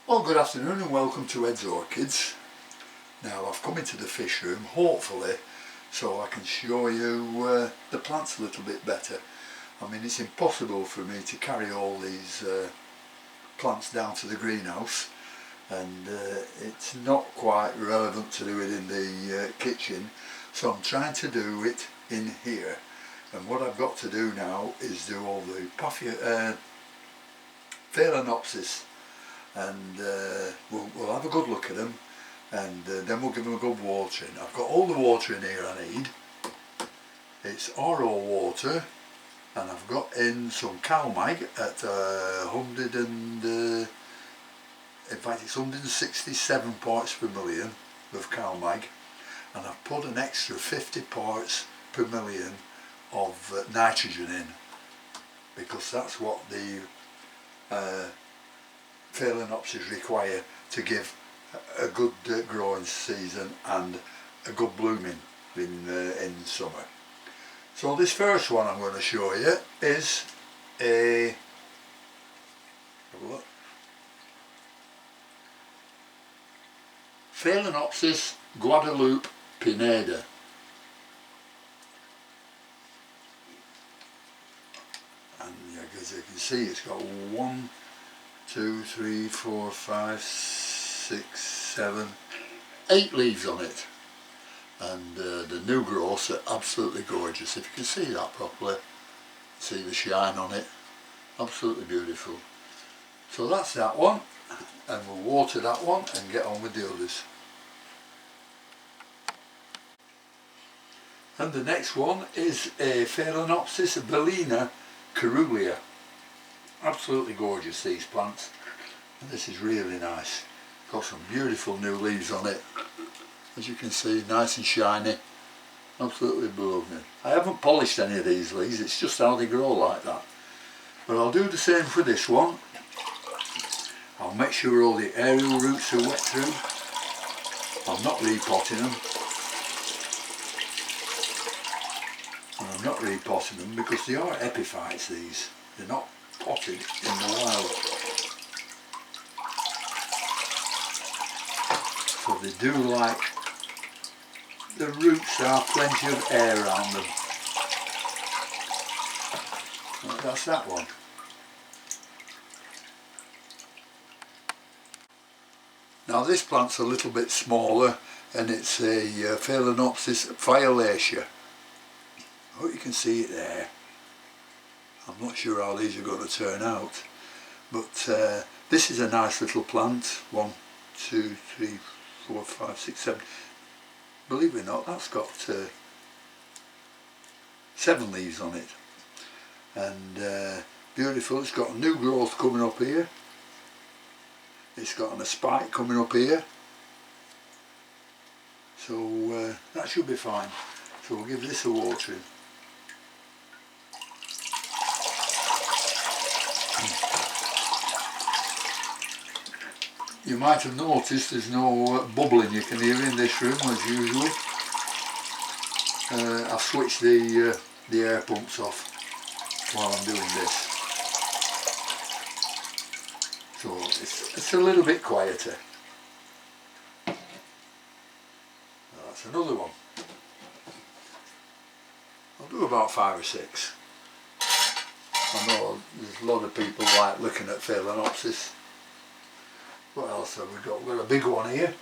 Well, good afternoon and welcome to Ed's Orchids. Now I've come into the fish room, hopefully, so I can show you the plants a little bit better. I mean, it's impossible for me to carry all these plants down to the greenhouse, and it's not quite relevant to do it in the kitchen, so I'm trying to do it in here. And what I've got to do now is do all the Phalaenopsis, and we'll have a good look at them, and then we'll give them a good watering. I've got all the water in here I need. It's RO water, and I've got in some cow mag at 100 and in fact it's 167 parts per million of cow mag, and I've put an extra 50 parts per million of nitrogen in, because that's what the Phalaenopsis require to give a good growing season and a good blooming in summer. So this first one I'm going to show you is a Phalaenopsis Guadalupe Pineda. And as you can see, it's got 1, 2, 3, 4, 5, 6, 7, 8 leaves on it, and the new growths are absolutely gorgeous. If you can see that properly, see the shine on it, absolutely beautiful. So that's that one, and we'll water that one and get on with the others. And the next one is a Phalaenopsis Bolina, Karuglia. Absolutely gorgeous, these plants, and this is really nice. Got some beautiful new leaves on it, as you can see, nice and shiny, absolutely blooming. I haven't polished any of these leaves, it's just how they grow like that. But I'll do the same for this one. I'll make sure all the aerial roots are wet through. I'm not repotting them, and I'm not repotting them because they are epiphytes, these. They're not potted in the wild. So they do like the roots to have plenty of air around them. Well, that's that one. Now this plant's a little bit smaller, and it's a Phalaenopsis violacea. I hope you can see it there. I'm not sure how these are going to turn out, but this is a nice little plant. 1, 2, 3, 4, 5, 6, 7. Believe it or not, that's got 7 leaves on it, and beautiful. It's got a new growth coming up here. It's got a spike coming up here, so that should be fine. So we'll give this a watering. You might have noticed there's no bubbling you can hear in this room as usual. I've switched the air pumps off while I'm doing this, so it's a little bit quieter. That's another one. I'll do about 5 or 6. I know there's a lot of people like looking at Phalaenopsis. What else have we got? We've got a big one here.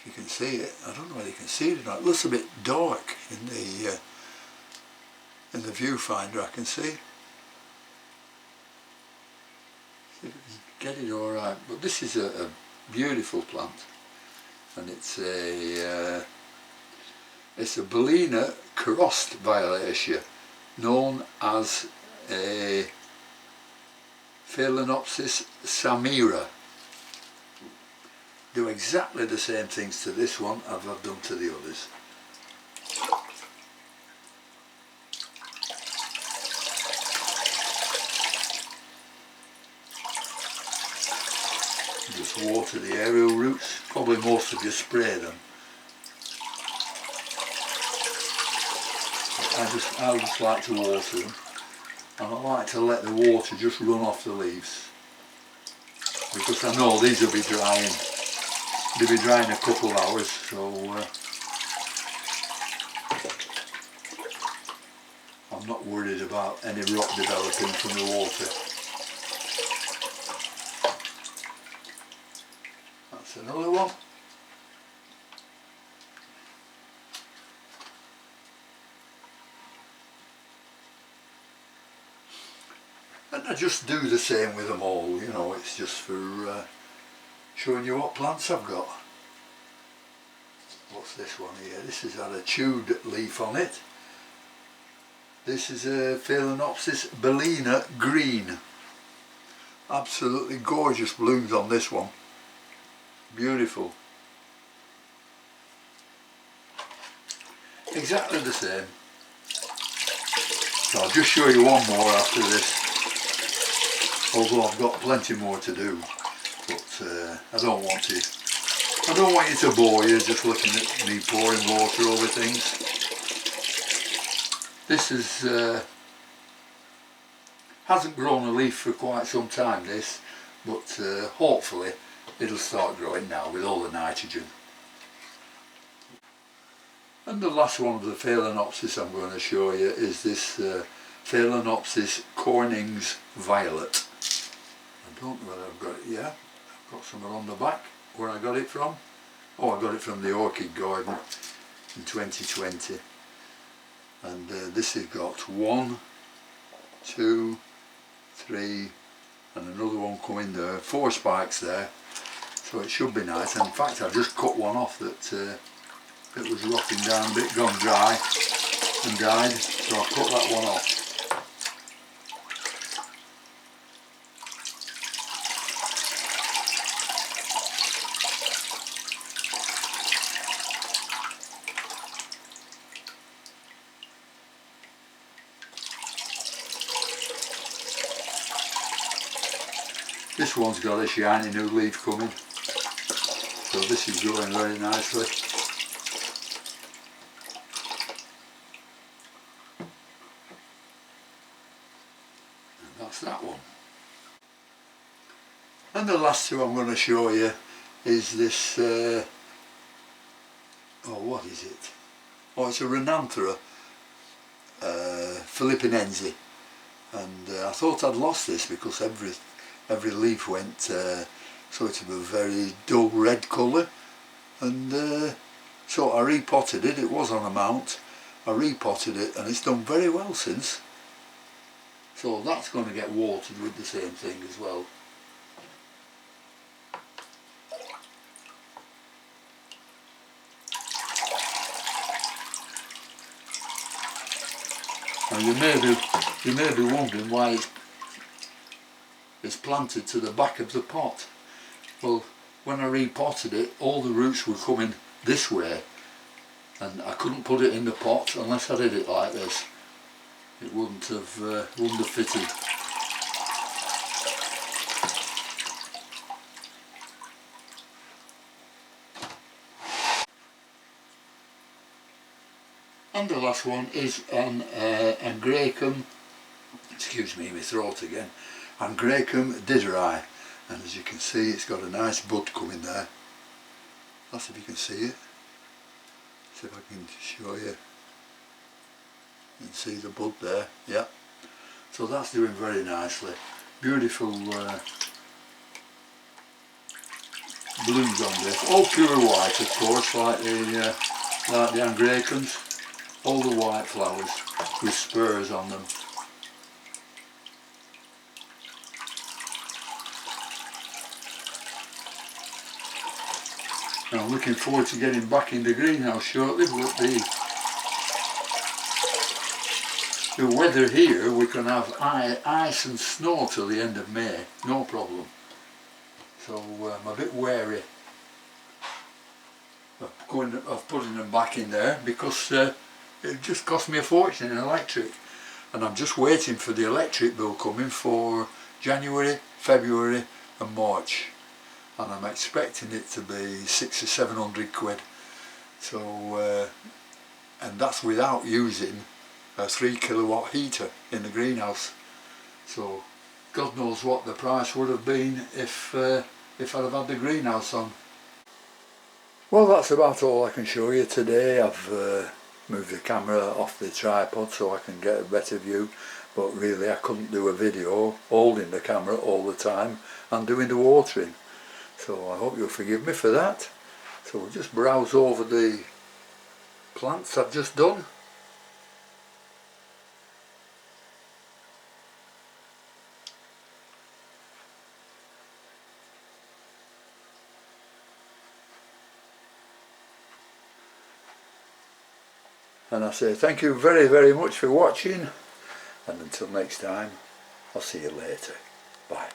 You can see it. I don't know whether you can see it or not. It looks a bit dark in the viewfinder. I can see. See if we can get it all right. But this is a beautiful plant, and it's a Bolina crossed violacea, known as a Phalaenopsis Samira. Do exactly the same things to this one as I've done to the others. Just water the aerial roots, probably most of you spray them. I just like to water them. and I like to let the water just run off the leaves, because I know these will be drying. They'll be drying a couple of hours, so I'm not worried about any rot developing from the water. That's another one. And I just do the same with them all, you know, it's just for showing you what plants I've got. What's this one here? This has had a chewed leaf on it. This is a Phalaenopsis Bolina green. Absolutely gorgeous blooms on this one. Beautiful. Exactly the same. So I'll just show you one more after this. Although I've got plenty more to do, but I don't want you to bore you just looking at me pouring water over things. This is hasn't grown a leaf for quite some time, this, but hopefully it'll start growing now with all the nitrogen. And the last one of the Phalaenopsis I'm going to show you is this Phalaenopsis Cornus violet. I don't know whether I've got it, yeah, I've got some on the back where I got it from. Oh, I got it from the orchid garden in 2020. And this has got 1, 2, 3 and another one coming there, 4 spikes there, so it should be nice. And in fact I've just cut one off that it was rotting down a bit, gone dry and died, so I'll cut that one off. This one's got a shiny new leaf coming, so this is growing very nicely. And that's that one. And the last two I'm going to show you is this, oh, what is it? Oh, it's a Renanthara, Phalaenopsis, and I thought I'd lost this because every leaf went sort of a very dull red colour, and so I repotted it. It was on a mount. I repotted it and it's done very well since, so that's going to get watered with the same thing as well. Now you may be wondering why it's planted to the back of the pot. Well, when I repotted it, all the roots were coming this way, and I couldn't put it in the pot unless I did it like this. It wouldn't have fitted. And the last one is an Gracom, excuse me, my throat again, and Gracom Digri, and as you can see it's got a nice bud coming there. That's if you can see it. See if I can show you. You can see the bud there, yeah. So that's doing very nicely. Beautiful blooms on this. All pure white, of course, like the Gracom's. All the white flowers with spurs on them. And I'm looking forward to getting back in the greenhouse shortly, but the weather here, we can have ice and snow till the end of May, no problem. So I'm a bit wary of putting them back in there, because it just cost me a fortune in electric, and I'm just waiting for the electric bill coming for January, February and March, and I'm expecting it to be 600 or 700 quid. So and that's without using a 3 kilowatt heater in the greenhouse. So God knows what the price would have been if I'd have had the greenhouse on. Well, that's about all I can show you today. I've moved the camera off the tripod so I can get a better view, but really I couldn't do a video holding the camera all the time and doing the watering. So I hope you'll forgive me for that. So we'll just browse over the plants I've just done. And I say thank you very, very much for watching, and until next time, I'll see you later. Bye.